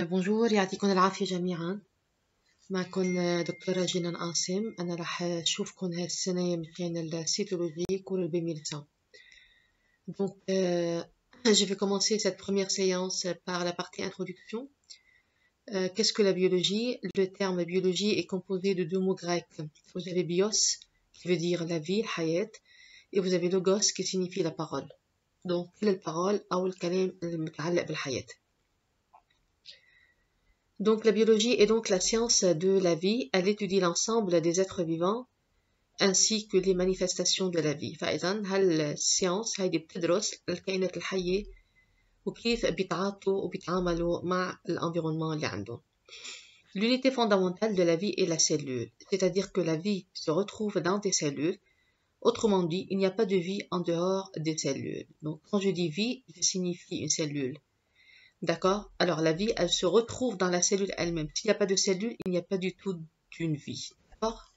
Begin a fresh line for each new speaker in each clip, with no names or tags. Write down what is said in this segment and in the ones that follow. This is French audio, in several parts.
بونجور يعطيكم العافية جميعا. معكم دكتورة جينان قاسم. أنا راح أشوفكم هالسنة مشان الcytologie cours le B1100. Donc, je vais commencer cette première séance par la partie introduction. Qu'est-ce que la biologie? Le terme biologie est composé de deux mots grecs. Vous avez bios, qui veut dire la vie, hayat, et vous avez logos, qui signifie la parole. Donc, la parole أو الكلام المتعلق بالحياة. Donc la biologie est donc la science de la vie. Elle étudie l'ensemble des êtres vivants ainsi que les manifestations de la vie. فإذا هالسcience هيدي بتدرس الكائنات الحية وكيف بيتعاطوا وبيتعاملوا مع l'environnement اللي عندهم. L'unité fondamentale de la vie est la cellule, c'est-à-dire que la vie se retrouve dans des cellules. Autrement dit, il n'y a pas de vie en dehors des cellules. Donc quand je dis vie, je signifie une cellule. D'accord? Alors, la vie, elle se retrouve dans la cellule elle-même. S'il n'y a pas de cellule, il n'y a pas du tout d'une vie. D'accord?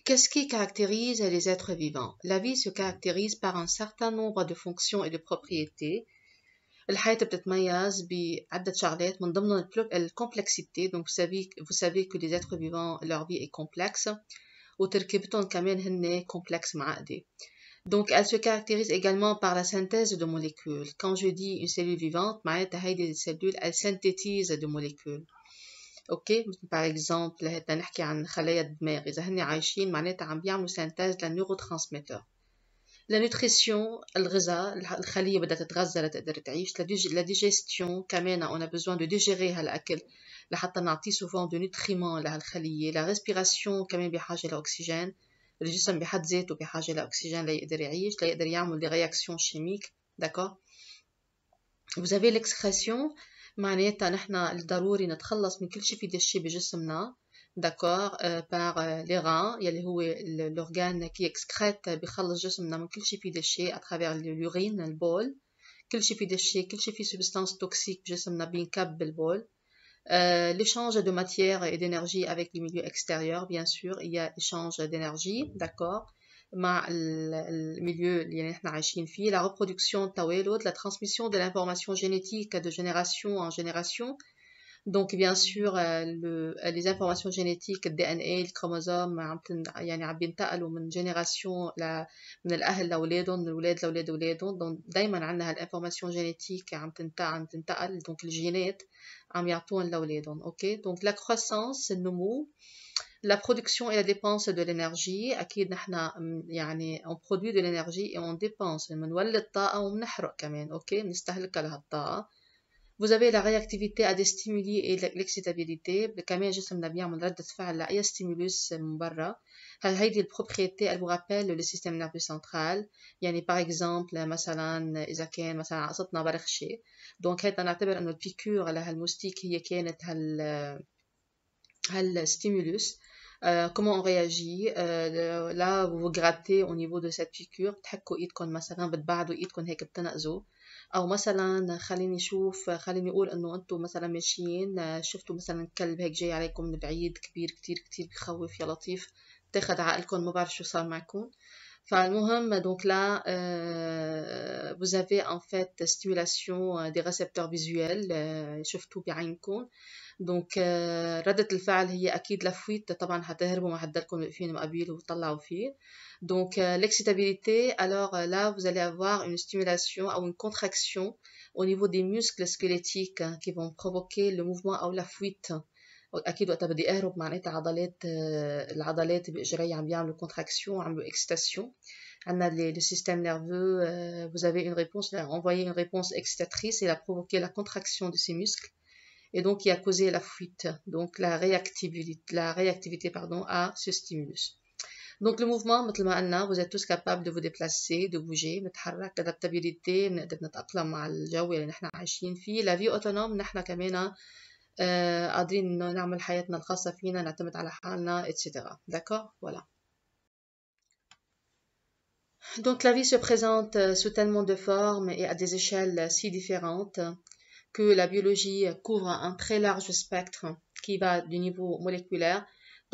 Qu'est-ce qui caractérise les êtres vivants? La vie se caractérise par un certain nombre de fonctions et de propriétés. الحياة بتتميز بعدة شغلات من ضمنهم الكومبلكسيتي. Donc vous savez que les êtres vivants, leur vie est complexe. وتركيبتهم كمان هن complexe معقدة. Donc, elle se caractérise également par la synthèse de molécules. Quand je dis une cellule vivante, معناتها هيدي السيلول elle synthétise de molécules. اوكي par exemple هنا نحكي عن خلايا الدماغ. إذا هن عايشين معناتها عم بيعملوا synthèse للنيوروترانسميتر. La nutrition, الغذاء، الخلية بدها تتغذى لتقدر تعيش. La digestion كمان on a besoin de digérer هالأكل لحتى نعطيه souvent de nutriments لهالخلية. La respiration كمان بحاجة لأكسجين. الجسم بحد ذاته بحاجة لأكسجين ليقدر يعيش ليقدر يعمل des réactions chimiques. D'accord? Vous avez l'excrétion معناتها نحن الضروري نتخلص من كل شيء في دشي بجسمنا. D'accord? Par les reins يلي هو l'organe qui excrète بيخلص جسمنا من كل شيء في دشي à travers l'urine البول. كل شيء في دشي كل شيء في substance toxique بجسمنا بينكب بالبول. L'échange de matière et d'énergie avec les milieux extérieurs, bien sûr, il y a échange d'énergie, d'accord, مع المilieu اللي نحن عايشين فيه. La reproduction التوالد, la transmission de l'information génétique de génération en génération. Donc bien sûr les informations génétiques الDNA الكروموزوم يعني عم بينتقلوا من جينيراسيون من الأهل لأولادهم من الأولاد لأولاد أولادهم. donc دايما عندنا هالinformation génétique عم تنتقل. donc الجينات عم يعطون لأولادهم. اوكي donc la croissance النمو. La production et la dépense de l'énergie. أكيد نحن يعني on produit de l'énergie et on dépense. بنولد طاقة وبنحرق كمان. اوكي بنستهلكها لهالطاقة. Vous avez la réactivité à des stimuli et l'excitabilité. كمان جسمنا بيعمل ردة فعل لأي ستيمولوس من برا. هيدي البروبريتي elle vous rappelle le système nerveux central. يعني par exemple مثلا إذا كان مثلا قصتنا برخشة. donc هيدا نعتبر إنه البيكور لهالموستيك هي كانت هالستيمولوس. Comment on réagit? Là vous vous grattez au niveau de cette piqûre. بتحكوا إيدكم مثلا بتبعدوا إيدكم هيك بتنقزوا. أو مثلا خليني أقول إنه أنتم مثلا ماشيين شفتوا مثلا كلب هيك جاي عليكم من بعيد كبير كتير كتير بخوف يا لطيف تاخد عقلكم ما بعرف شو صار معكم. فالمهم donc là vous avez en fait stimulation des récepteurs visuels شفتوا بعينكم. donc ردة الفعل هي أكيد لفويت طبعا هتهربوا ما حتضلكم واقفين مقابل وتطلعوا فيه. donc l'excitabilité, alors là vous allez avoir une stimulation ou une contraction au niveau des muscles squelettiques qui vont provoquer le mouvement أو la fuite. أكيد وقتها بدي أهرب معناتها العضلات بإجري عم بيعملوا contraction عملوا excitation. عندنا le système nerveux, vous avez une réponse, envoyer une réponse excitatrice et la provoquer la contraction de ces muscles. Et donc qui a causé la fuite, donc la réactivité à ce stimulus. Donc le mouvement مثل ما قلنا vous êtes tous capables de vous déplacer, de bouger, نتحرك. l'adaptabilité بنقدر نتأقلم مع الجو اللي نحن عايشين فيه. la vie autonome نحن كمان قادرين نعمل حياتنا الخاصة فينا نعتمد على حالنا etc. D'accord? Voilà. Donc la vie se présente sous tellement de formes et à des échelles si différentes que la biologie couvre un très large spectre qui va du niveau moléculaire.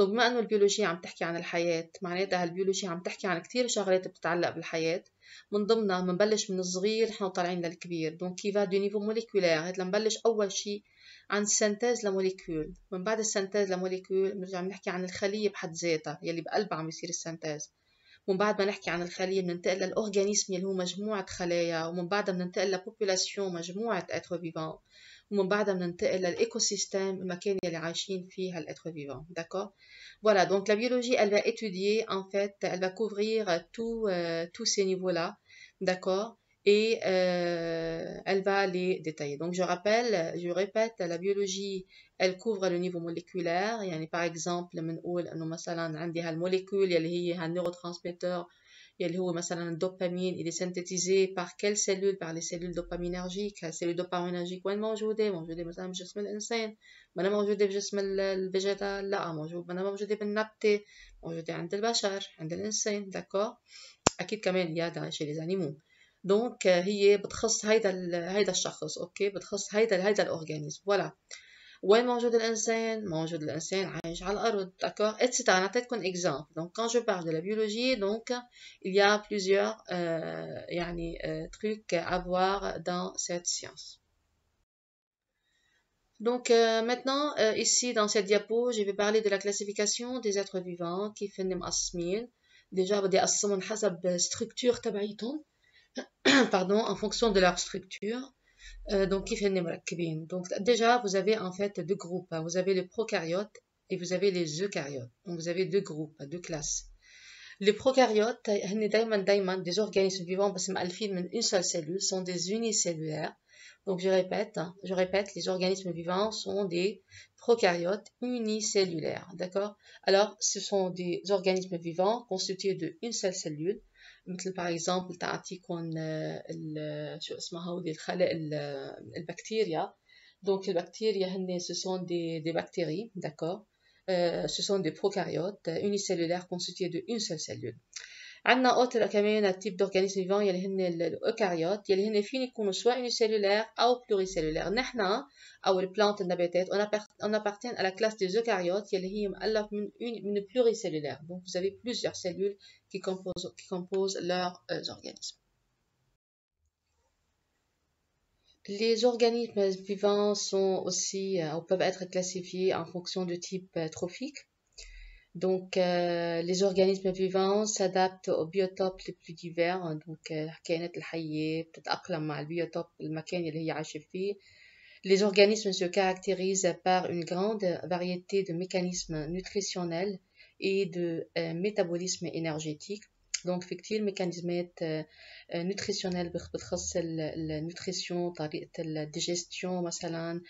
دونك بما انه البيولوجيا عم تحكي عن الحياة، معناتها البيولوجيا عم تحكي عن كتير شغلات بتتعلق بالحياة، من ضمنها بنبلش من الصغير نحن طالعين للكبير. دونك كيفا دو نيفو موليكولير، هاد لنبلش اول شيء عن السنتاز لموليكول، من بعد السنتاز لموليكول بنرجع بنحكي عن الخلية بحد ذاتها يلي بقلبها عم يصير السنتاز، ومن بعد ما نحكي عن الخلية بننتقل للأورجانيزم يلي هو مجموعة خلايا، ومن بعدها بننتقل لبوبولاسيون مجموعة اتر فيفان، ومن بعدها بننتقل للإيكو سيستيم المكان يلي عايشين فيه هالاتر فيفان. D'accord? Voilà, donc la biologie, elle va étudier, en fait, elle va couvrir tous ces niveaux-là, d'accord? Et elle va les détailler. Donc je répète, la biologie, elle couvre le niveau moléculaire. يعني par exemple بنقول انه مثلا عندي هالموليكول يلي هي هالنيوروترانسميتر يلي هو مثلا الدوبامين، il est synthétisé par quelle cellule؟ par les cellules dopaminergiques. هالسيلول دوبامينرجيك وين موجودة؟ موجودة مثلا بجسم الإنسان، ما أنا موجودة بجسم الفيجيتال، لا ما أنا موجودة بالنبتة، موجودة عند البشر، عند الإنسان. داكور؟ أكيد كمان يا chez les animaux. دونك هي بتخص هيدا الشخص، اوكي، بتخص هيدا الأورجانيزم. فوالا. وين موجود الإنسان؟ موجود الإنسان عايش على الأرض، d'accord, etc. نعطيتكم exemple. Donc quand je parle de la biologie, donc il y a plusieurs trucs à voir dans cette science. Donc maintenant, ici dans cette diapo, je vais parler de la classification des êtres vivants كيف هن مقسمين. déjà بدي أقسمهم حسب structure تبعيتهم pardon, en fonction de leur structure. Donc كيف هن مركبين. Donc déjà vous avez en fait deux groupes. Vous avez les prokaryotes et vous avez les eucaryotes. Donc vous avez deux groupes, deux classes. Les prokaryotes هن دايما des organismes vivants بس مألفين من une seule cellule, sont des unicellulaires. Donc je répète, les organismes vivants sont des prokaryotes unicellulaires, d'accord? Alors ce sont des organismes vivants constitués de une seule cellule. مثل par exemple تعطيكم شو اسمها هودي البكتيريا. Donc les bactéries ce sont des bactéries, d'accord? Ce sont des prokaryotes unicellulaires constitués d'une seule cellule. عندنا اوتر كمان type d'organisme vivant يلي هن الأوكاريوت يلي هن فين يكونوا سواء unicellulaires أو pluricellulaires. نحن أو البلانت النباتات on appartient à la classe des eucaryotes يلي هي مؤلف من pluricellulaires. Donc vous avez plusieurs cellules qui composent leurs organismes. Les organismes vivants sont aussi ou peuvent être classifiés en fonction de type trophique. Donc, les organismes vivants s'adaptent aux biotopes les plus divers. Donc, الكائنات الحية بتتأقلم مع البيوتوب المكان اللي هي عايشة فيه. Les organismes se caractérisent par une grande variété de mécanismes nutritionnels et de métabolisme énergétique. Donc في كتير ميكانيزمات نوتريسيونيل بتخص النوتريسيون، طريقة الديجستيون مثلا،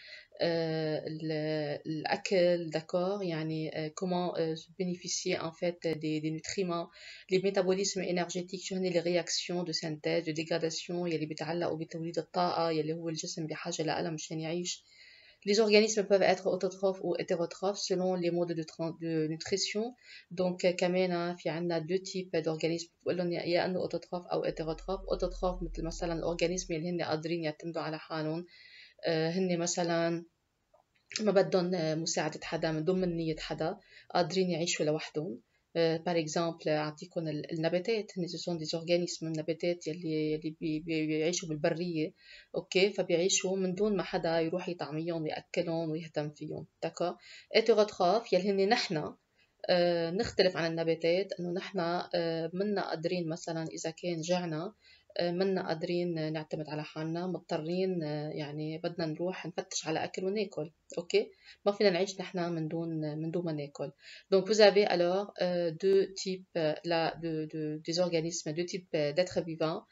الأكل، d'accord, يعني comment bénéficier en fait des nutriments. les métabolismes énergétiques شو هن les réactions de synthèse de dégradation يلي بيتعلقوا بتوليد الطاقة يلي هو الجسم بحاجة لها مشان يعيش. Les organismes peuvent être autotrophes ou hétérotrophes selon les modes de nutrition. Donc كمان في عنا deux types d'organismes بقولن يا انه autotrophe او hétérotrophe. autotrophe مثل مثلا الأورجانيزم اللي هن قادرين يعتمدوا على حالهم، هن مثلا ما بدهم مساعدة حدا، من ضمن نية حدا، قادرين يعيشوا لوحدهم. par exemple أعطيكم النباتات، هن ce sont des organismes. النباتات يلي بيعيشوا بالبرية، أوكي، فبيعيشوا من دون ما حدا يروح يطعميهم ويأكلهم ويهتم فيهم، d'accord. hétérotrophes يلي هن نحنا نختلف عن النباتات، إنه نحنا منا قادرين مثلا إذا كان جعنا منا قادرين نعتمد على حالنا، مضطرين يعني بدنا نروح نفتش على أكل وناكل، أوكي، ما فينا نعيش نحنا من دون ما ناكل. Donc vous avez alors deux types des organismes, deux types d'êtres vivants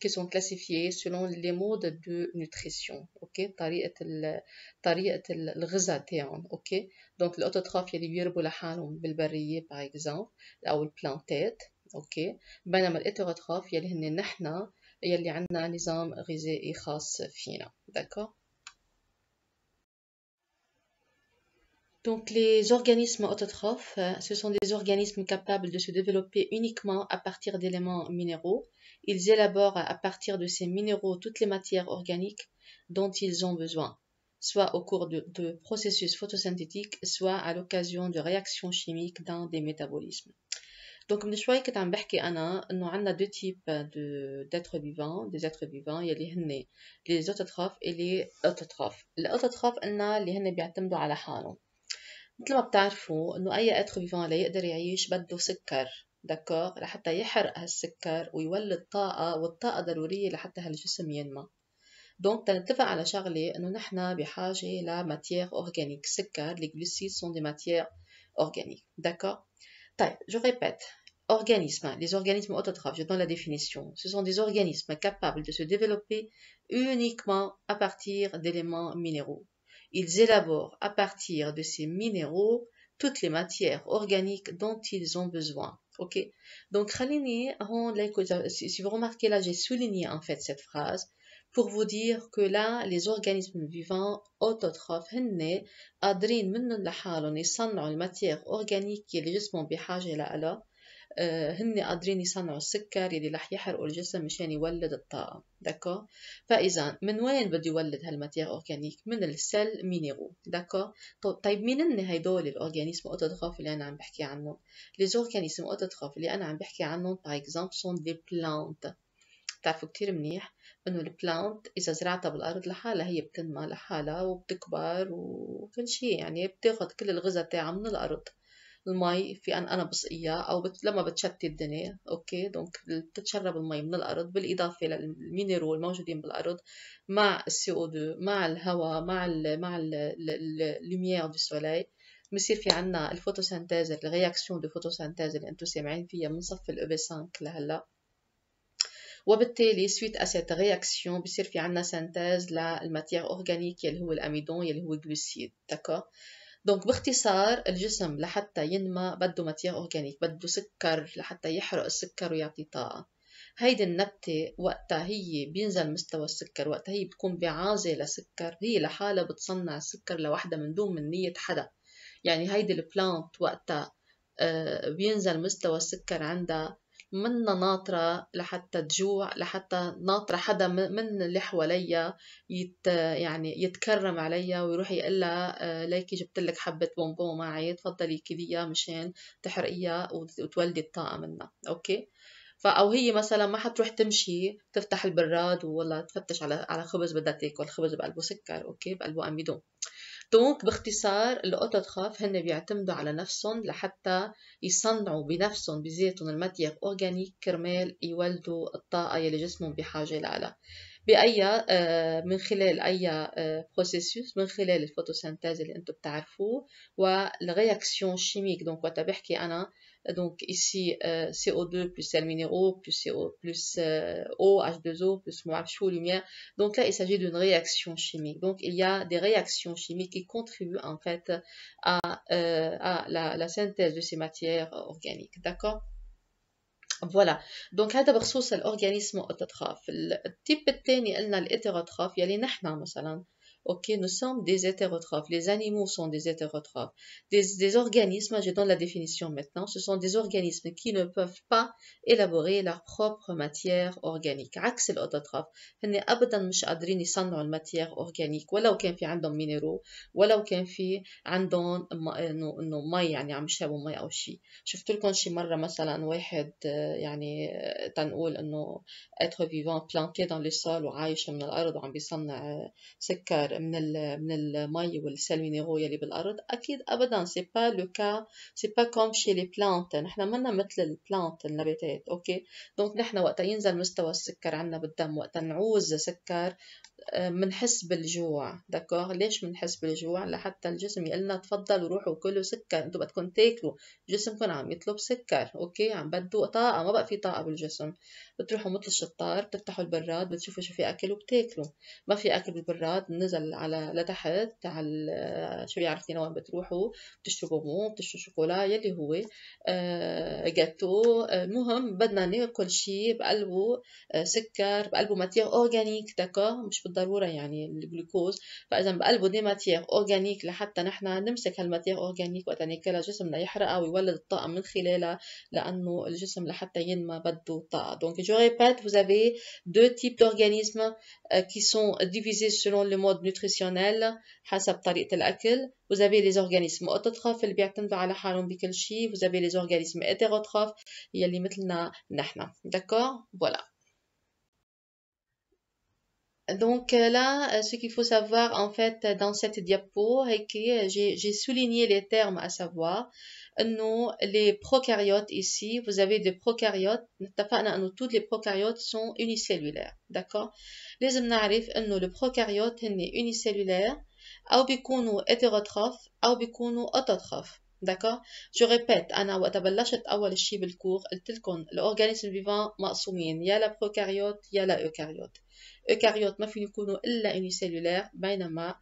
qui sont classifiés selon les modes de nutrition, أوكي، طريقة الغذاء تاعهم، أوكي. Donc الأوتوتروف يلي بيربوا لحالهم بالبرية par exemple أو البلانتات، اوكي، بينما الهيتيروتروف يلي هن نحنا يلي عندنا نظام غذائي خاص فينا، d'accord. Donc les organismes autotrophes, ce sont des organismes capables de se développer uniquement à partir d'éléments minéraux. Ils élaborent à partir de ces minéraux toutes les matières organiques dont ils ont besoin. soit au cours de processus photosynthétiques, soit à l'occasion de réactions chimiques dans des métabolismes. Donc من شوي كنت عم بحكي أنا إنه عنا deux types d'êtres vivants, des êtres vivants يلي هن les autotrophes et les autotrophes. الأوتوتروف قلنا اللي هن بيعتمدوا على حالهم. مثل ما بتعرفوا إنه أي être vivant ليقدر يعيش بده سكر، دكور، لحتى يحرق هالسكر ويولد طاقة، والطاقة ضرورية لحتى هالجسم ينمى. دونك تنتفق على شغلة إنه نحن بحاجة لماتيير أورجانيك، سكر، les glucides sont des matières organiques, d'accord. طيب, je répète, organismes, les organismes autotrophes, je donne la définition. Ce sont des organismes capables de se développer uniquement à partir d'éléments minéraux. Ils élaborent à partir de ces minéraux toutes les matières organiques dont ils ont besoin. Ok? Donc, si vous remarquez là, j'ai souligné en fait cette phrase pour vous dire que là, les organismes vivants autotrophes, هن قادرين منهم لحالهم يصنعوا الماتير أورجانيك يلي جسمهم بحاجة لها، هن قادرين يصنعوا السكر يلي رح يحرقوا الجسم مشان يولد الطاقة، داكو. فإذا من وين بده يولد هالماتير أورجانيك؟ من السيل مينيرو، داكو. طيب مين هن هيدول الأورجانيزم أوتوتروف اللي أنا عم بحكي عنهم؟ les organismes autotrophes اللي أنا عم بحكي عنهم par exemple sont des plantes. بتعرفوا كتير منيح إنه البلانت إذا زرعتها بالأرض لحالها هي بتنمى لحالها وبتكبر وكل شيء، يعني بتاخد كل الغذاء تاعها من الأرض. المي في أنا بسقيها أو لما بتشتي الدنيا، أوكي، دونك بتتشرب المي من الأرض بالإضافة للمينيرو الموجودين بالأرض مع CO2 مع الهواء مع اللوميير دو سوليل. بصير في عنا الفوتوسينتاز، الرياكسيون دو فوتوسينتاز اللي انتم سامعين فيها من صف ال EB5 لهلا، وبالتالي suite à cette réaction بصير في عنا سينتاز للماتير أورجانيك يلي هو الأميدون يلي هو الجلوسيد، داكور. دونك باختصار الجسم لحتى ينمى بده ماتير أورجانيك، بده سكر لحتى يحرق السكر ويعطي طاقة. هيدي النبتة وقتها هي بينزل مستوى السكر، وقتها هي بتكون بعازة لسكر، هي لحالها بتصنع السكر لوحدها من دون من نية حدا. يعني هيدي البلانت وقتها بينزل مستوى السكر عندها منا ناطرة لحتى تجوع، لحتى ناطرة حدا من اللي حواليها يعني يتكرم عليها ويروح يقلها ليكي جبتلك حبة بونبون معي، تفضلي كليها مشان تحرقيها وتولدي الطاقة منها، أوكي. أو هي مثلا ما حتروح تمشي تفتح البراد ولا تفتش على خبز بدها تاكل، خبز بقلبه سكر، أوكي، بقلبه أميدون. دونك باختصار الأوتوتروف هن بيعتمدوا على نفسهم لحتى يصنعوا بنفسهم بذاتهم الماتير أورجانيك كرمال يولدوا الطاقة يلي جسمهم بحاجة لها. بأي من خلال أي بروسيسوس، من خلال الفوتوسينتاز اللي انتم بتعرفوه والرياكسيون شيميك. دونك وقت بحكي أنا donc ici CO2 plus sel minéraux plus CO plus eau H2O plus lumière. Donc là il s'agit d'une réaction chimique. Donc il y a des réactions chimiques qui contribuent en fait à la synthèse de ces matières organiques, d'accord. Voilà. Donc هذا بخصوص الأورجانيزم أوتوتروف. التيب الثاني قلنا الهيتيروتروف يلي نحن مثلا، ok, nous sommes des hétérotrophes. Les animaux sont des hétérotrophes. Des organismes, je donne la définition maintenant, ce sont des organismes qui ne peuvent pas élaborer leur propre matière organique. عكس الأوتوتروف، هن أبدا مش قادرين يصنعوا الماتير أورجانيك، ولو كان في عندهم مينيرو، ولو كان في عندهم إنه مي، يعني عم يشربوا مي أو شيء. شفت لكم شي مرة مثلا واحد يعني تنقول إنه être vivant planté dans le sol وعايش من الأرض وعم بيصنع سكر من المي والسيل مينيرو يلي بالأرض، أكيد أبدا سي با لو كا، سي با كوم شي لي بلانت، نحن منا مثل البلانت النباتات، أوكي. دونك نحن وقتا ينزل مستوى السكر عنا بالدم، وقتا نعوز سكر منحس بالجوع، داكوغ. ليش منحس بالجوع؟ لحتى الجسم يقلنا تفضلوا روحوا كلوا سكر، انتوا بدكم تاكلوا، جسمكم عم يطلب سكر، اوكي، عم بده طاقة، ما بقى في طاقة بالجسم. بتروحوا مثل الشطار بتفتحوا البراد بتشوفوا شو في اكل وبتاكلوا، ما في اكل بالبراد نزل على لتحت على شو بيعرفين وين بتروحوا بتشربوا مو، بتشربوا شوكولا يلي هو جاتو. المهم بدنا ناكل شيء بقلبه سكر، بقلبه ماتير اورجانيك، داكوغ، مش بالضرورة يعني الجلوكوز. فإذا بقلبه دي ماتير أورجانيك لحتى نحن نمسك هالماتير أورجانيك وقت ناكلها جسمنا يحرقها ويولد الطاقة من خلالها، لأنه الجسم لحتى ينمى بده طاقة. Donc je répète, vous avez deux types d'organismes qui sont divisés selon le mode nutritionnel حسب طريقة الأكل. Vous avez les organismes autotrophes اللي بيعتمدوا على حالهم بكل شيء. Vous avez les organismes hétérotrophes يلي مثلنا نحن. D'accord? Voilà. Donc là, ce qu'il faut savoir en fait dans cette diapo, c'est que j'ai souligné les termes à savoir. Nous, les prokaryotes ici, vous avez des prokaryotes. Toutes les prokaryotes sont unicellulaires, d'accord? لازم نعرف إنه البروكاريوت هن unicellulaires أو بيكونوا hétérotrophes أو بيكونوا autotrophes. D'accord? Je répète, أنا وقت بلشت أول شيء بالكور قلت لكم الأورجانيزم فيفان مقسومين يا لبروكاريوت يا لأوكاريوت. eucaryotes ما فين يكونوا إلا unicellulaires بينما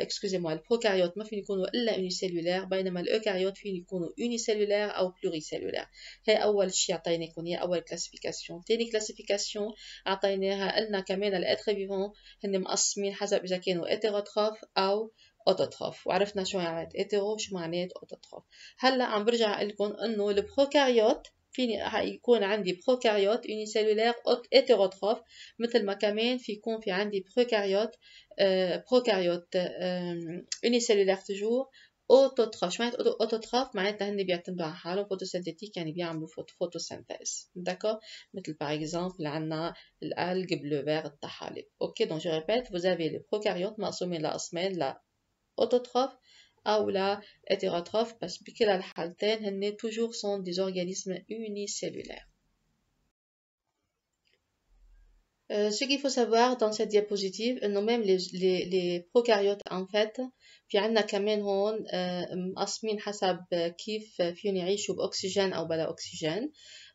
excusez-moi البروكاريوت ما فين يكونوا إلا unicellulaires بينما الأوكاريوت فين يكونوا unicellulaires أو pluricellulaires. هي أول شيء عطيناكم هي أول كلاسيفيكاسيون. تاني كلاسيفيكاسيون عطيناها قلنا كمان الأتر فيفون هن مقسمين حسب إذا كانوا hétérotrophes أو autotrophes. وعرفنا شو معنات hétéro شو معنات autotrophe. هلا عم برجع أقول لكم إنه البروكاريوت فيني يكون عندي بروكاريوت unicellulaire hétérotrophe مثل ما كمان يكون في عندي بروكاريوت unicellulaire toujours autotrophe. شو معنات autotrophe؟ معناتها هن بيعتمدوا على حالهم photosynthetique يعني بيعملوا photosynthèse. d'accord? مثل par exemple عندنا الألج بلوفير الطحالب. اوكي donc je répète, vous avez les prokaryotes مقسومين لقسمين لا autotrophe أو لا hétérotrophe parce que بكلا الحالتين هن toujours sont des organismes unicellulaires. Ce qu'il faut savoir dans cette diapositive, إنه même les prokaryotes en fait في عنا كمان هون مقسمين حسب كيف فيهم يعيشوا بأكسجين أو بلا أكسجين.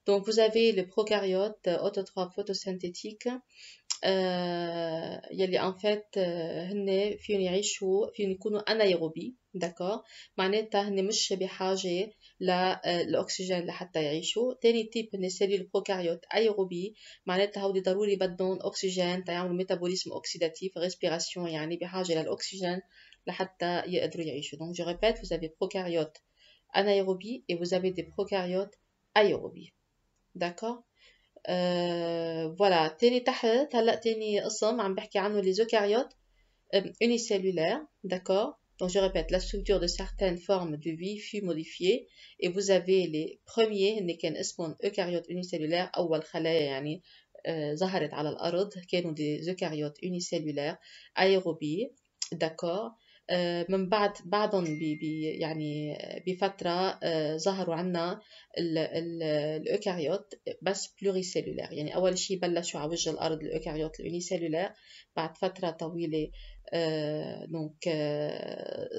Donc vous avez les prokaryotes autotrophes photosynthétiques يلي en fait هن فيهم يعيشوا فيهم يكونوا انايروبي. داكور؟ معناتها هن مش بحاجة للأكسجين لحتى يعيشوا. تاني تيب هن سيلول بروكاريوت ايروبي، معناتها هودي ضروري بدهم أكسجين تيعملوا ميتابوليزم أوكسيداتيف ريسبيراسيون، يعني بحاجة للأكسجين لحتى يقدروا يعيشوا. Donc je répète, vous avez prokaryotes anaérobie et vous avez des prokaryotes aérobie. D'accord? voilà. تاني تحت هلا تاني قسم عم بحكي عنه les eucaryotes unicellulaires. D'accord? Donc je répète, la structure de certaines formes de vie fut modifiée et vous avez les premiers اللي كان اسمهم eucaryotes unicellulaires. أول خلايا يعني ظهرت على الأرض كانوا des eucaryotes unicellulaires aérobie. D'accord? من بعدهم يعني بفترة ظهروا عنا الأوكاريوت بس بلوريسيلولار. يعني أول شيء بلشوا على وجه الأرض الأوكاريوت الأونيسيلولار، بعد فترة طويلة دونك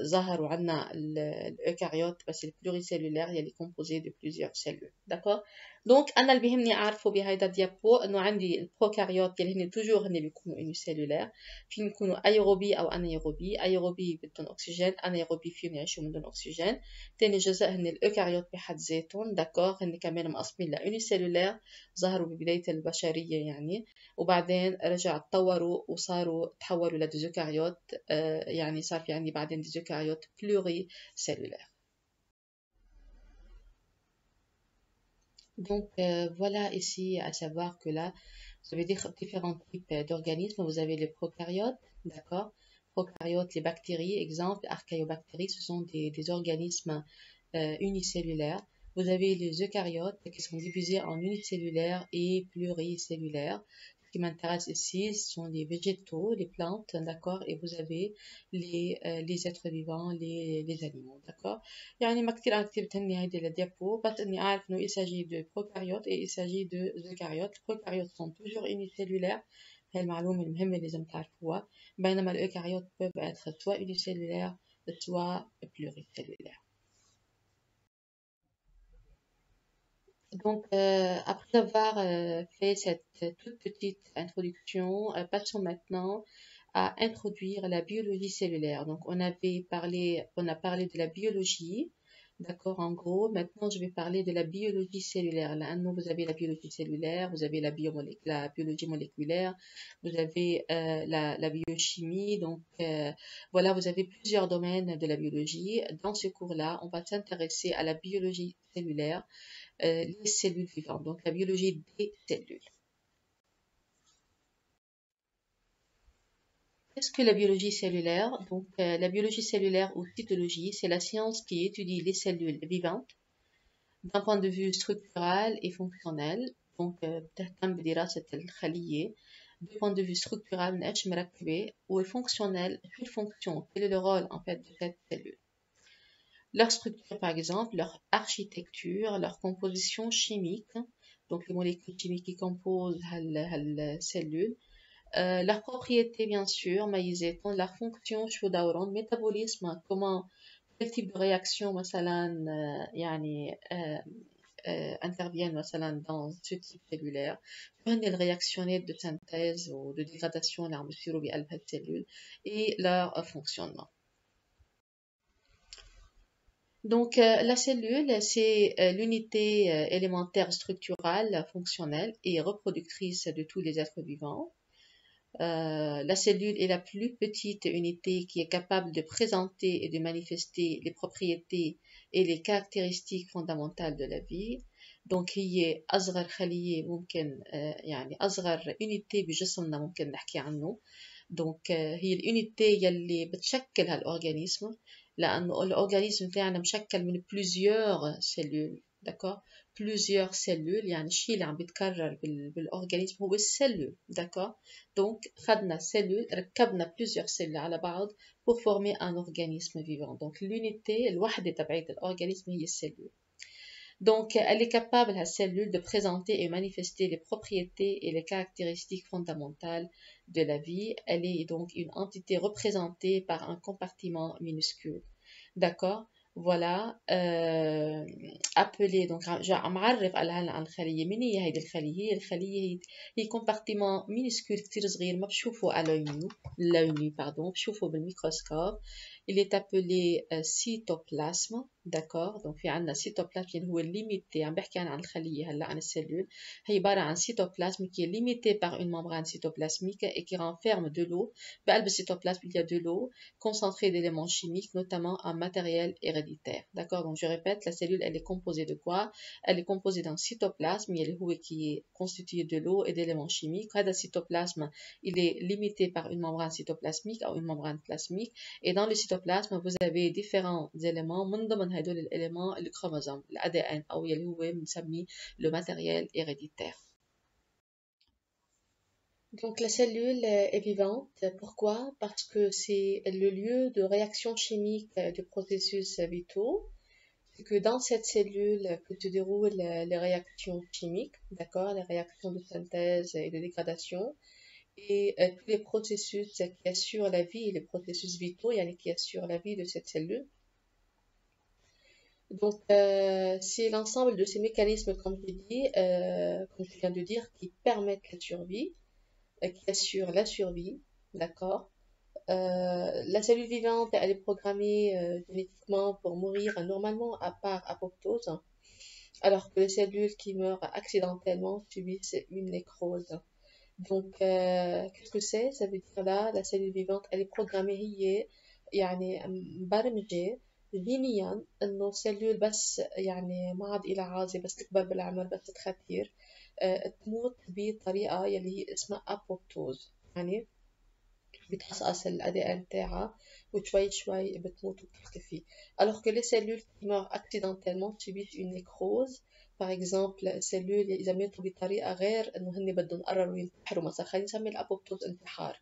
ظهروا عنا الأوكاريوت بس البلوريسيلولار يلي كومبوزي دو بلوزيور سيلول. داكور؟ دونك أنا اللي بيهمني أعرفه بهيدا الديابو إنه عندي البروكاريوت يلي هن توجور هن بيكونوا أونيسيلولار، فين يكونوا أيروبي أو أنايروبي. أيروبي بدهم أكسجين، أنايروبي فيهم يعيشوا من دون أكسجين. تاني جزء هن الأوكاريوت بحد ذاتهم. داكور؟ هن كمان مقسمين لأونيسيلولار، ظهروا ببداية البشرية يعني، وبعدين رجع تطوروا وصاروا تحولوا لديزوكاريوت. يعني صار في عندي بعدين ديزوكاريوت بلوري سيلولار. Donc voilà ici à savoir que là vous avez différents types d'organismes. Vous avez les prokaryotes, d'accord? Prokaryotes, les bactéries, exemple, archaeobactéries, ce sont des organismes unicellulaires. Vous avez les eucaryotes qui sont divisés en unicellulaires et pluricellulaires. Ce qui m'intéresse ici, ce sont les végétaux, les plantes, d'accord? Et vous avez les êtres vivants, les animaux, d'accord? يعني ما كتير أنا كتبت هني هيدي الديابو بس إني أعرف إنه il s'agit de prokaryotes et il s'agit de eucaryotes. Les prokaryotes sont toujours unicellulaires. هاي المعلومة المهمة اللي لازم تعرفوها. بينما الأوكاريوت peuvent être soit unicellulaires soit pluricellulaires. Donc, après avoir fait cette toute petite introduction, passons maintenant à introduire la biologie cellulaire. Donc, on a parlé de la biologie, D'accord, en gros, maintenant je vais parler de la biologie cellulaire. Là, vous avez la biologie cellulaire, vous avez la biologie moléculaire, vous avez la biochimie. Donc voilà, vous avez plusieurs domaines de la biologie. Dans ce cours-là, on va s'intéresser à la biologie cellulaire, les cellules vivantes, donc la biologie des cellules. Qu'est-ce que la biologie cellulaire? Donc, la biologie cellulaire ou cytologie, c'est la science qui étudie les cellules vivantes d'un point de vue structural et fonctionnel. Donc, بتهتم بدراسة الخلية du point de vue structural نعيش مركبة وفوnctionnel شو الfonction, quel est le rôle en fait de cette cellule. Leur structure par exemple, leur architecture, leur composition chimique, donc les molécules chimiques qui composent la cellule, leurs propriétés bien sûr, ميزاتهم, leur fonction شو دورهم, métabolisme, comment quel type de réaction مثلا يعني interviennent مثلا dans ce type cellulaire, les réactionnaires de synthèse ou de dégradation اللي عم بيصيروا بقلب هالcellule et leur fonctionnement. Donc la cellule, c'est l'unité élémentaire structurale, fonctionnelle et reproductrice de tous les êtres vivants. La cellule est la plus petite unité qui est capable de présenter et de manifester les propriétés et les caractéristiques fondamentales de la vie. Donc هي أصغر خلية ممكن يعني أصغر unité بجسمنا ممكن نحكي عنه. Donc هي الunité يلي بتشكل هالorganisme لأنه الorganisme تاعنا مشكل من plusieurs cellules. D'accord? Plusieurs cellules يعني الشيء اللي عم بيتكرر بالorganisme هو السلول. D'accord? Donc خدنا cellule ركبنا plusieurs cellules على بعض pour former un organisme vivant. Donc l'unité الوحدة تبعت الorganisme هي السلول. Donc, elle est capable, la cellule, de présenter et manifester les propriétés et les caractéristiques fondamentales de la vie. Elle est donc une entité représentée par un compartiment minuscule. D'accord? Voilà, appelé, donc, عم عرف على هلا عن الخلية. من هي هيدي الخلية؟ الخلية هي compartiment minuscule كتير صغير ما بشوفه à l'œil nu, pardon, بشوفه بالميكروسكوب. Il est appelé cytoplasme. D'accord? Donc في عندنا cytoplasme اللي هو limité. عم بحكي عن الخلية هلا عن السلول. هي عبارة عن cytoplasme qui est limité par une membrane cytoplasmique et qui renferme de l'eau. بقلب الcytoplasme il y a de l'eau concentrée d'éléments chimiques, notamment un matériel héréditaire. D'accord? Donc je répète, la cellule elle est composée de quoi? Elle est composée d'un cytoplasme qui est constitué de l'eau et d'éléments chimiques. هذا cytoplasme il est limité par une membrane cytoplasmique ou une membrane plasmique. Et dans le cytoplasme, vous avez différents éléments. من ضمن هدول الإليمنت الكروموسوم ADN أو يلي هو بنسميه le matériel héréditaire. Donc la cellule est vivante. Pourquoi? Parce que c'est le lieu de réaction chimique de processus vitaux. C'est que dans cette cellule que se déroulent les réactions chimiques, d'accord, les réactions de synthèse et de dégradation, et tous les processus qui assurent la vie, les processus vitaux, qui assurent la vie de cette cellule. Donc, c'est l'ensemble de ces mécanismes, comme je viens de dire, qui permettent la survie, qui assurent la survie, d'accord? La cellule vivante, elle est programmée génétiquement pour mourir normalement à part apoptose, alors que les cellules qui meurent accidentellement subissent une nécrose. Donc, qu'est-ce que c'est? Ça veut dire là, la cellule vivante, elle est programmée هي يعني مبرمجة جينيا إنه السلول بس يعني ما عاد إلها عازة بس تكبر بالعمر بس تختير تموت بطريقة يلي هي اسمها أبوبتوز. يعني بتقصقص ال ADN تاعها وشوي شوي بتموت وبتختفي. Alors que les cellules qui meurent accidentellement subissent une nécrose. Par exemple, cellules إذا ماتوا بطريقة غير إنه هن بدهم قرروا ينتحروا مثلا، خلينا نسمي الأبوبتوز انتحار.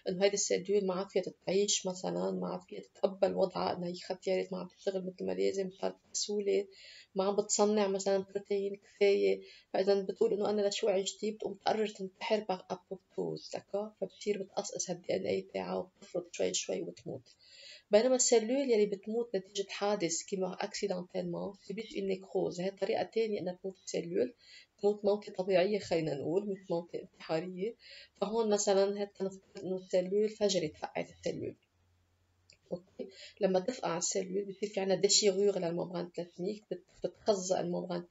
إنه هيدي السلول ما عاد فيها تعيش مثلا، ما عاد فيها تتقبل وضعها إنها هي ختيارات، ما عم تشتغل مثل ما لازم، صارت كسولة، ما عم بتصنع مثلا بروتين كفاية، فإذا بتقول إنه أنا لشو عشتي، بتقوم تقرر تنتحر باغ أبوبتوز. داكور؟ فبتصير بتقصقص هالدي ان اي تاعها وبتفرط شوي شوي وتموت. بينما السلول يلي بتموت نتيجة حادث كي مور اكسيدنتالمون سبيت اون نيكروز، هي طريقة تانية انها تموت السلول، تموت موتة طبيعية خلينا نقول، مش موتة انتحارية. فهون مثلا هات نفترض انه السلول فجرت، فقعت السلول. اوكي، لما تفقع السيلول بصير في عنا ديشيرور للممبران بلازميك، بتخزق الممبران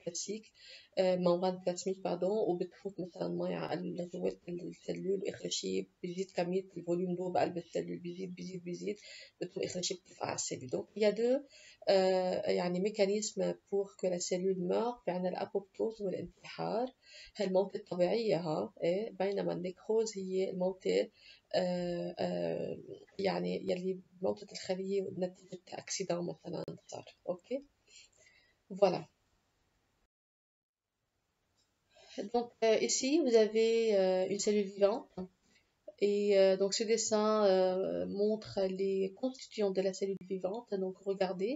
بلازميك باردون، وبتفوت مثلا مي على جوات السيلول، واخر شيء بيزيد كمية الفوليوم دو بقلب السيلول، بيزيد بتقوم اخر شيء بتفقع السيلول. دونك يا دو يعني ميكانيزم بور كو لا سيلول مور، في عنا الابوبتوز والانتحار، هالموتة الطبيعية ها إيه، بينما النيكروز هي الموتة يعني يلي موتة الخلية نتيجة أكسيدان مثلا صار. أوكي voilà. Donc ici vous avez une cellule vivante et donc ce dessin montre les constituants de la cellule vivante. Donc regardez,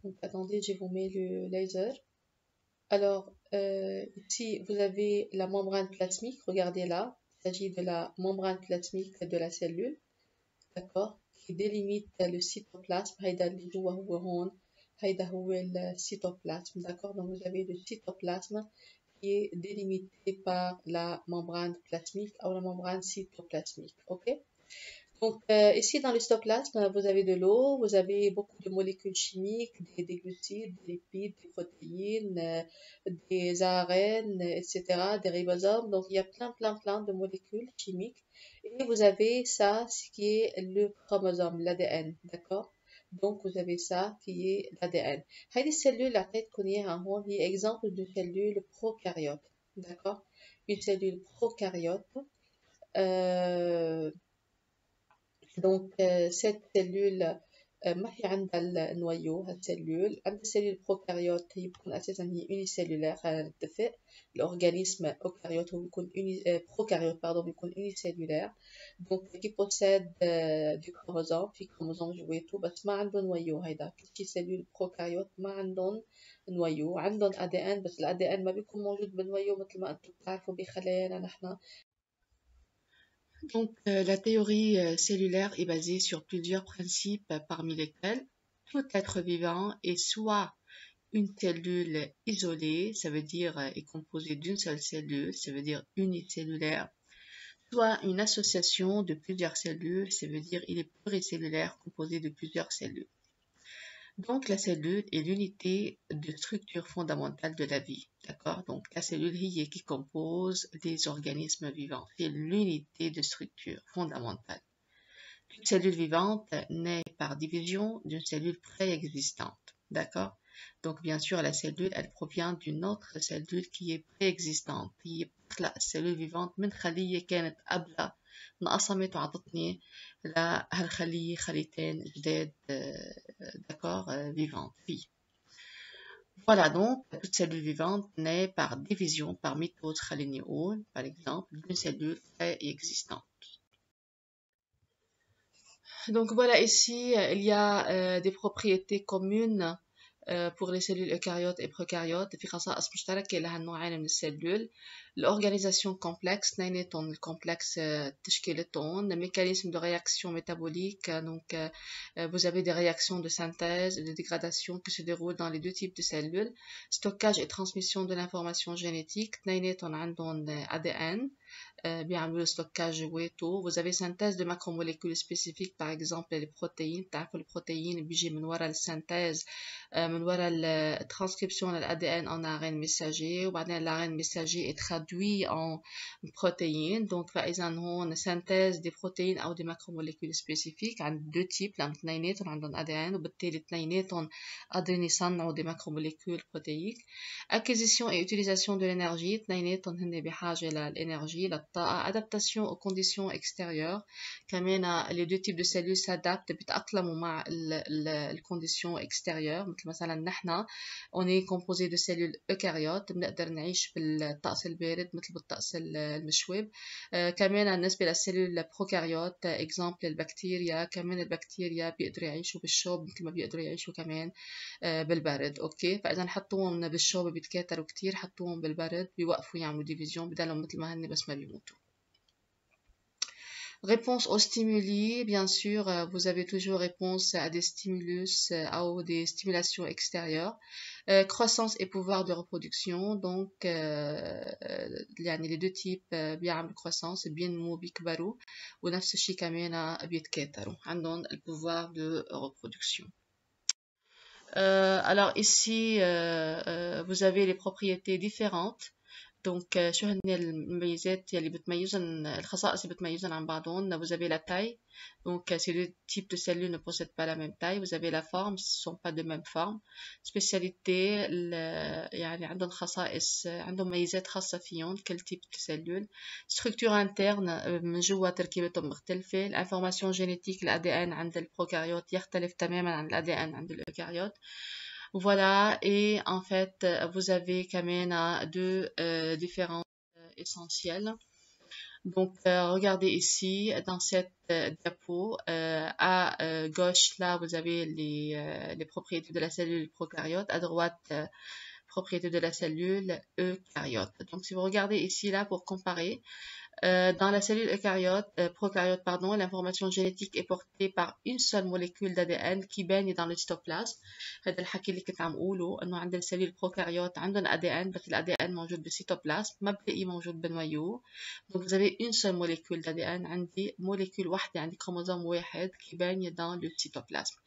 donc attendez, je vous mets le laser. Alors ici vous avez la membrane plasmique, regardez là, il s'agit de la membrane plasmique de la cellule, d'accord, qui délimite le cytoplasme. هيدا اللي جوا هو هون، هيدا هو الcytoplasme, d'accord. Donc vous avez le cytoplasme qui est délimité par la membrane plasmique ou la membrane cytoplasmique, ok. Donc ici dans le cytoplasme, vous avez de l'eau, vous avez beaucoup de molécules chimiques, des glucides, des lipides, des protéines, des ARN, etc., des ribosomes. Donc il y a plein de molécules chimiques. Et vous avez ça, ce qui est le chromosome, l'ADN, d'accord. Donc vous avez ça qui est l'ADN. هذه السيلول اللي عطيتكم اياها هون هي exemple de cellule prokaryote, d'accord. Une cellule prokaryote. Donc cette cellule ما في عندها النويو. هالسيلول عند السيلول بروكاريوت هي بتكون اساسا هي يونيسيلولار، خلينا نتفق. الاورجانيزم اوكاريوت هو بيكون بروكاريوت بيكون يونيسيلولار، دونك كي بوسيد دي كروموزوم، في كروموزوم جويته بس ما عنده نويو. هيدا كل شي سيلول بروكاريوت ما عندهم نويو، عندهم ادي ان بس الادي ان ما بيكون موجود بالنويو مثل ما انتم بتعرفوا بخلايانا نحن. Donc, la théorie cellulaire est basée sur plusieurs principes, parmi lesquels tout être vivant est soit une cellule isolée, ça veut dire est composée d'une seule cellule, ça veut dire unicellulaire, soit une association de plusieurs cellules, ça veut dire il est pluricellulaire, composé de plusieurs cellules. Donc, la cellule est l'unité de structure fondamentale de la vie, d'accord? Donc, la cellule qui compose les organismes vivants, c'est l'unité de structure fondamentale. Toute cellule vivante naît par division d'une cellule préexistante, d'accord? Donc, bien sûr, la cellule, elle provient d'une autre cellule qui est préexistante. هي بتخلق السيلول vivante من خلية كانت قبلها انقسمت وعطتني لهالخلية خليتين جداد، d'accord, vivantes, vie. Voilà, donc, toute cellule vivante naît par division, par mitose خليني نقول, par exemple, d'une cellule préexistante. Donc voilà, ici, il y a des propriétés communes pour les cellules eucaryotes et prokaryotes. في خصائص مشتركة لهالنوعين من السلول. L'organisation complexe, اثنيناتهم الكومبلكس تشكيلتهم. Le mécanisme de réaction métabolique, donc vous avez des réactions de synthèse et de dégradation qui se déroulent dans les deux types de cellules. Stockage et transmission de l'information génétique, اثنيناتهم عندهم ADN. بيعملوا stockage جواته. Vous avez synthèse de macromolécules spécifiques, par exemple les protéines. تعرفوا البروتين بيجي من وراء السynthèse، من وراء الترانسكريبسيون للADN en ARN messager، وبعدين l'ARN messager est traduit en protéines. Donc فإذا هون synthèse des protéines أو des macromolécules spécifiques عند deux types، لأن اثنيناتهم عندهم ADN وبالتالي اثنيناتهم قادرين يصنعوا des macromolécules protéiques. Acquisition et utilisation de l'énergie، اثنيناتهم هن بحاجة للإنرجي، للطاقة. Adaptation aux conditions extérieures، كمان les deux types de cellules s'adaptent، بيتأقلموا مع les conditions extérieures. مثل مثلا نحن on est composé de cellules eucaryotes، بنقدر نعيش بالطقس البارد مثل بالطقس المشوب. كمان بالنسبة للسيلول بروكاريوت، exemple البكتيريا، كمان البكتيريا بيقدروا يعيشوا بالشوب مثل ما بيقدروا يعيشوا كمان بالبرد. اوكي، فاذا حطوهم بالشوب بيتكاثروا كتير، حطوهم بالبرد بيوقفوا يعملوا ديفيزيون، بدلهم مثل ما هن بس ما بيموتوا. Réponse aux stimuli, bien sûr, vous avez toujours réponse à des stimulus ou des stimulations extérieures. Croissance et pouvoir de reproduction. Donc, يعني les deux types بيعملوا croissance بينمو بيكبروا ونفس الشيء كمان بيتكاثروا عندهم le pouvoir de reproduction. Alors ici, vous avez les propriétés différentes. دونك شو هن المميزات يلي بتميزن الخصائص اللي بتميزن عن بعضهم. Vous avez la taille, donc ces deux types de cellules ne possèdent pas la même taille. Vous avez la forme, ce ne sont pas de même forme. Spécialité, يعني عندهم خصائص عندهم مميزات خاصة فيهم كل type de cellule. Structure interne من جوا تركيبتهم مختلفة. L'information génétique l'ADN عند البروكاريوت يختلف تماما عن الADN عند الأوكاريوت. Voilà, et en fait, vous avez quand même deux différences essentielles. Donc, regardez ici, dans cette diapo, à gauche, là, vous avez les propriétés de la cellule prokaryote. À droite, propriétés de la cellule eucaryote. Donc, si vous regardez ici, là, pour comparer, dans la cellule prokaryote, pardon, l'information génétique est portée par une seule molécule d'ADN qui baigne dans le cytoplasme. هذا الحكي اللي كنت عم قوله انه عند السليل البروكاريوت عندهم ADN بس الADN موجود بالسيتوبلازم ما بلاقيه موجود بالنويو. Donc vous avez une seule molécule d'ADN. عندي موليكول واحدة عندي كروموزوم واحد qui baigne dans le cytoplasme.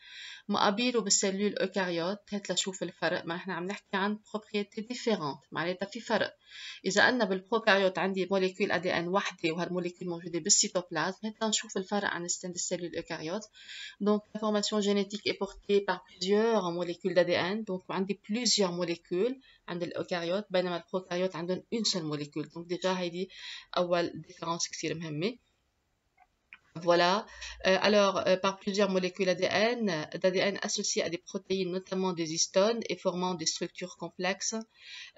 مقابله بالسلول eukaryote هات لشوف الفرق. ما احنا عم نحكي عن propriétés différentes معناتها في فرق. إذا قلنا بالبروكاريوت عندي موليكول ADN واحدة وهالموليكول موجودة بالسيتوبلازم هات نشوف الفرق عن السلول eukaryote. Donc l'information génétique est portée par plusieurs molécules d'ADN. Donc عندي plusieurs molécules عند الأوكاريوت بينما البروكاريوت عندهم une seule molécule. Donc déjà هيدي أول différence كتير مهمة. Voilà. Alors, par plusieurs molécules d'ADN associées à des protéines, notamment des histones, et formant des structures complexes,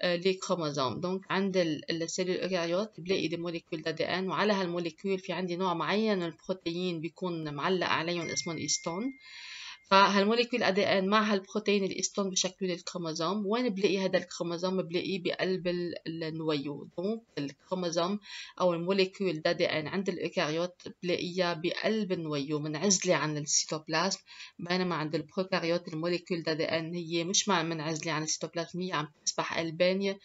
les chromosomes. Donc, عند السيلول eukaryote بلاقي des molécules d'ADN وعلى هالموليكول في عندي نوع معين من البروتين بيكون معلق عليهم اسمهم هيستون. فهالموليكول ADN مع هالبروتين الهيستون بشكل الكروموزوم. وين بلاقي هذا الكروموزوم؟ بلاقيه بقلب النويو. دونك الكروموزوم او الموليكول ADN عند الاوكاريوت بلاقيها بقلب النويو منعزله عن السيتوبلازم. بينما عند البروكاريوت الموليكول ADN هي مش منعزله عن السيتوبلازم هي عم تسبح قلبانيه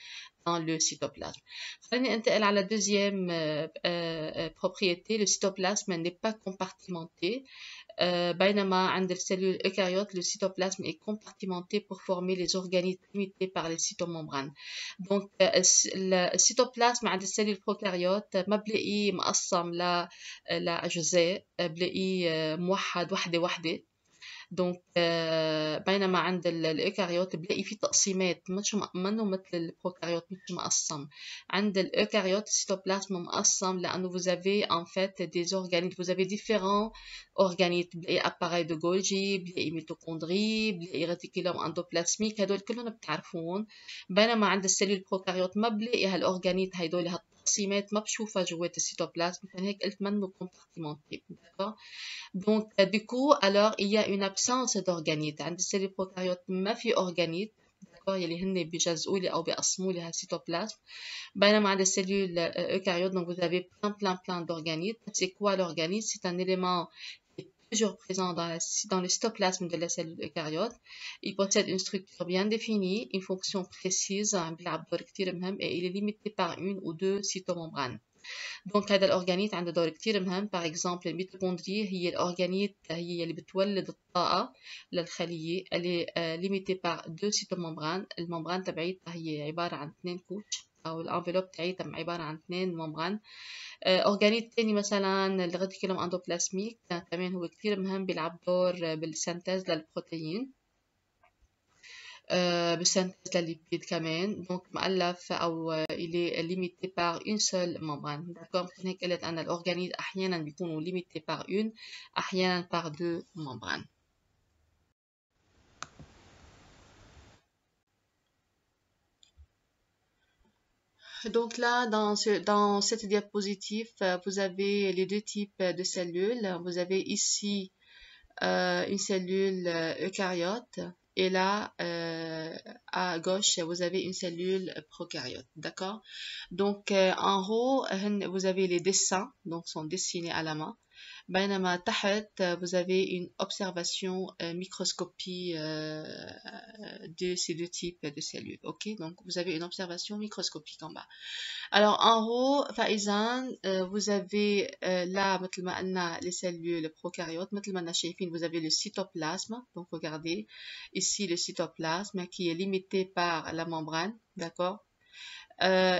dans le cytoplasme. خليني انتقل على deuxième propriété. Le cytoplasme n'est pas compartimenté. بينما عند السلول eukaryote le cytoplasme est compartimenté pour former les organites limités par les cytomembranes. Donc الcytoplasme عند السلول prokaryote ما بلاقيه مقسم لأجزاء بلاقيه موحد وحدة. دونك بينما عند الاوكاريوت بلاقي في تقسيمات منه مثل البروكاريوت مش مقسم. عند الاوكاريوت السيتوبلازم مقسم لانه vous avez en fait des organites. Vous avez différents organites. بلاقي appareil de Golgi, بلاقي ميتوكوندري, بلاقي ريتيكولوم اندوبلازميك. هدول كلهم بتعرفون. بينما عند السيلول البروكاريوت ما بلاقي هالاورجانيت هدول التقسيمات ما بشوفها جوات السيتوبلازم. مشان هيك قلت منه compartimenté. Donc, du coup, alors, il y a une absence d'organites. عند السيل البروكاريوت ما في organite. d'accord يلي هن بيجزئوا لي أو بيقسموا لي هالسيتوبلازم. بينما عند السيلول eukaryote, donc vous avez plein d'organites. C'est quoi l'organite? C'est un élément qui est toujours présent dans le cytoplasme de la cellule eukaryote. Il possède une structure bien définie, une fonction précise, بيلعب دور كتير مهم, et il est limité par une ou deux cytomembranes. دونك هذا الأورجانيت عنده دور كتير مهم. باغ اكزامبل الميتوكوندري هي الأورجانيت هي اللي بتولد الطاقة للخلية اللي ليميتي باغ دو سيتوممبران. الممبران تبعيتها هي عبارة عن 2 كوتش أو الانفلوب تاعيتها عبارة عن 2 ممبران. أورجانيت تاني مثلا الريتيكولوم اندوبلازميك كمان هو كتير مهم بيلعب دور بالسنتاز للبروتين بالسنتاز للليبيد كمان. دونك مؤلف أو il est limité par une seule membrane. d'accord مشان هيك قلت أنا الأورجانيز أحيانا بيكونوا limité par une أحيانا par deux membranes. Donc là, dans cette diapositive, vous avez les deux types de cellules. Vous avez ici une cellule eucaryote et là, à gauche, vous avez une cellule prokaryote, d'accord? Donc, en haut, vous avez les dessins, donc sont dessinés à la main. بينما تحت, vous avez une observation microscopie de ces deux types de cellules, ok? Donc, vous avez une observation microscopique en bas. Alors, en haut, فإذا, vous avez là, مثل ما قلنا, les cellules prokaryotes, مثل ما قلنا شايفين, vous avez le cytoplasme. Donc, regardez, ici, le cytoplasme qui est limité par la membrane, d'accord?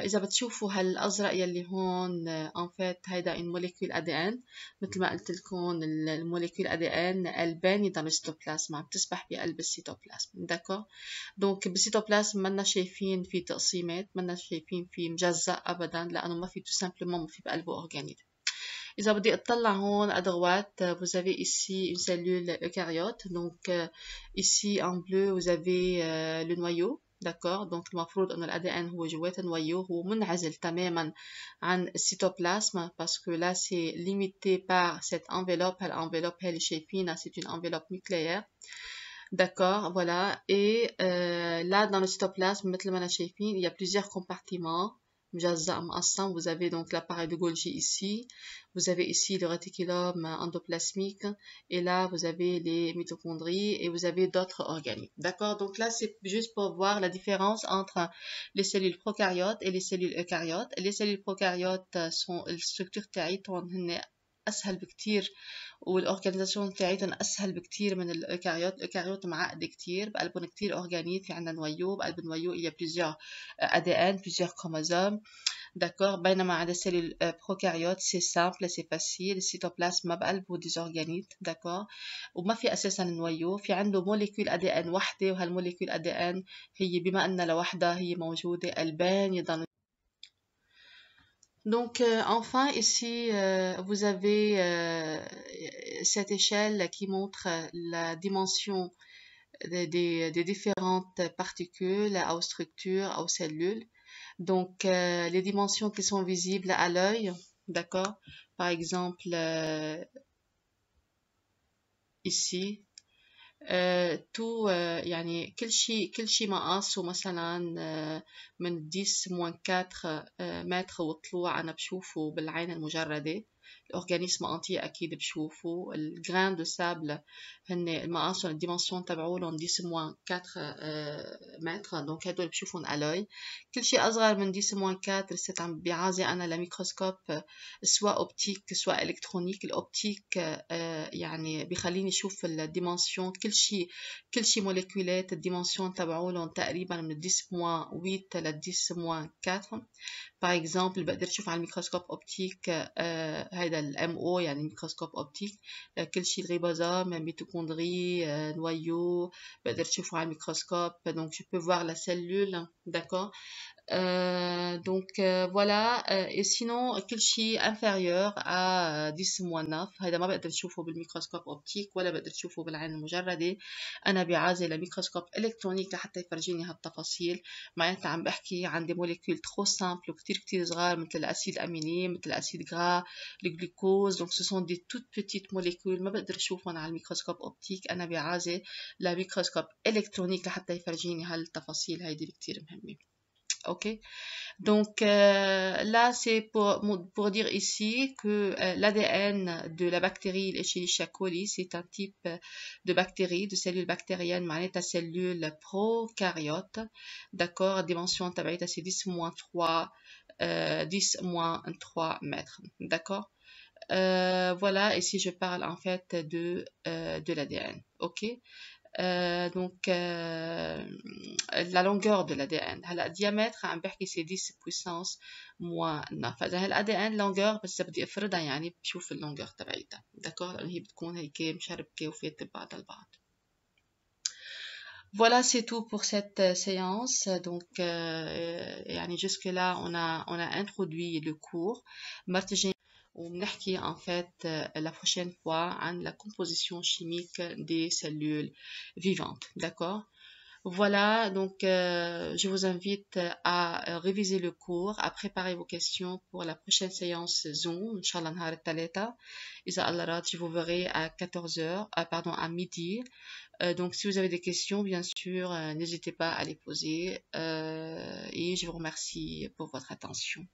إذا بتشوفوا هالأزرق يلي هون en fait هيدا une molécule ADN. مثل ما قلت لكم الموليكول ADN الباني dans le cytoplasme عم تسبح بقلب السيتوبلازم. داكور؟ دونك بالسيتوبلازم منا شايفين في تقسيمات، منا شايفين في مجزأ أبدا، لأنه ما في tout simplement ما في بقلبه أورجانيل. إذا بدي أطلع هون à droite, vous avez ici une cellule eucaryote. Donc ici en bleu vous avez le noyau. d'accord. Donc المفروض انه الADN هو جوات النويو، هو منعزل تماما عن السيتوبلازم parce que là c'est limité par cette enveloppe. l'enveloppe هي اللي شايفينها c'est une enveloppe nucléaire. D'accord, voilà. Et là dans le cytoplasme مثل ما أنا شايفين il y a plusieurs compartiments. Vous avez donc l'appareil de Golgi ici, vous avez ici le réticulum endoplasmique, et là vous avez les mitochondries et vous avez d'autres organites. D'accord? Donc là c'est juste pour voir la différence entre les cellules prokaryotes et les cellules eucaryotes. Les cellules prokaryotes sont الstructure تاعتهم أسهل بكتير والأورجانيزاسيون تاعتهم أسهل بكتير من الأوكاريوت. الأوكاريوت معقدة كتير، بقلبهم كتير أورجانيت، في عندنا نويو، بقلب النويو il y a plusieurs ADN, plusieurs chromosomes. d'accord. بينما عند السيلول بروكاريوت c'est simple, c'est facile. السيتوبلازم ما بقلبه des organites. d'accord. وما في أساسا نويو، في عنده موليكول ADN وحدة، وهالموليكول ADN هي بما أنها لوحدها هي موجودة البانية dans Donc, enfin, ici, vous avez cette échelle qui montre la dimension des différentes particules aux structures, aux cellules. Donc, les dimensions qui sont visibles à l'œil, d'accord? Par exemple, ici, تو يعني كل شيء مقاسه مثلا من 10-4 متر وطلوع أنا بشوفه بالعين المجردة. الأورجانيزم أنتي أكيد بشوفه. الجران دو سابل هن مقاسهم الديمنسيون تبعولهم 10-4 متر، دونك هدول بشوفهم على كل شيء أصغر من 10-4 صرت عم بعازي أنا لميكروسكوب سواء أوبتيك سواء إلكترونيك. الأوبتيك يعني بخليني أشوف الديمنسيون كل شيء موليكولات الديمنسيون تبعولهم تقريبا من 10-8 ل 10-4. Par exemple بقدر أشوف على الميكروسكوب أوبتيك هيدا الMO يعني ميكروسكوب أوبتيك كل شيء الريبوزوم ميتوكوندري نويو بقدر أشوفه على الميكروسكوب. donc je peux voir la cellule. d'accord. donc voilà. et sinon كل شيء inférieur à 10-9 هذا ما بقدر أشوفه بالميكروسكوب أوبتيك ولا بقدر أشوفه بالعين المجردة. أنا بعازة لميكروسكوب إلكترونيك لحتى يفرجيني هالتفاصيل. معناتها عم بحكي عن دي موليكول trop simple وكتير صغار مثل الأسيد أميني مثل الأسيد غرا الجلوكوز. donc ce sont des toutes petites molécules ما بقدر أشوفهم على الميكروسكوب أوبتيك. أنا بعازة لميكروسكوب إلكترونيك لحتى يفرجيني هالتفاصيل هيدي كتير مهمة. ok. Donc là c'est pour dire ici que l'ADN de la bactérie Escherichia coli c'est un type de bactérie, de cellule bactérienne معناتها cellule prokaryote. d'accord. dimension تبعتها c'est 10-3 mètres. d'accord. voilà. ici je parle en fait de l'ADN. ok. donc la longueur de l'ADN هلا diamètre عم بحكي c'est 10 puissance moins 9. فإذا هالADN longueur بس إذا بدي أفرضها يعني بشوف اللونجور تبعيتها. d'accord. لأنه هي بتكون هيك مشربكة وفاتة ببعض البعض. Voilà, c'est tout pour cette séance. Donc, يعني jusque là on a introduit le cours. مرتجين وبنحكي en fait la prochaine fois عن la composition chimique des cellules vivantes. d'accord. Voilà, donc je vous invite à réviser le cours, à préparer vos questions pour la prochaine séance Zoom, Inch'Allah نهار الثلاثاء. إذا الله راد, je vous verrai à 14 heures, pardon, à midi. Donc si vous avez des questions, bien sûr, n'hésitez pas à les poser. Et je vous remercie pour votre attention.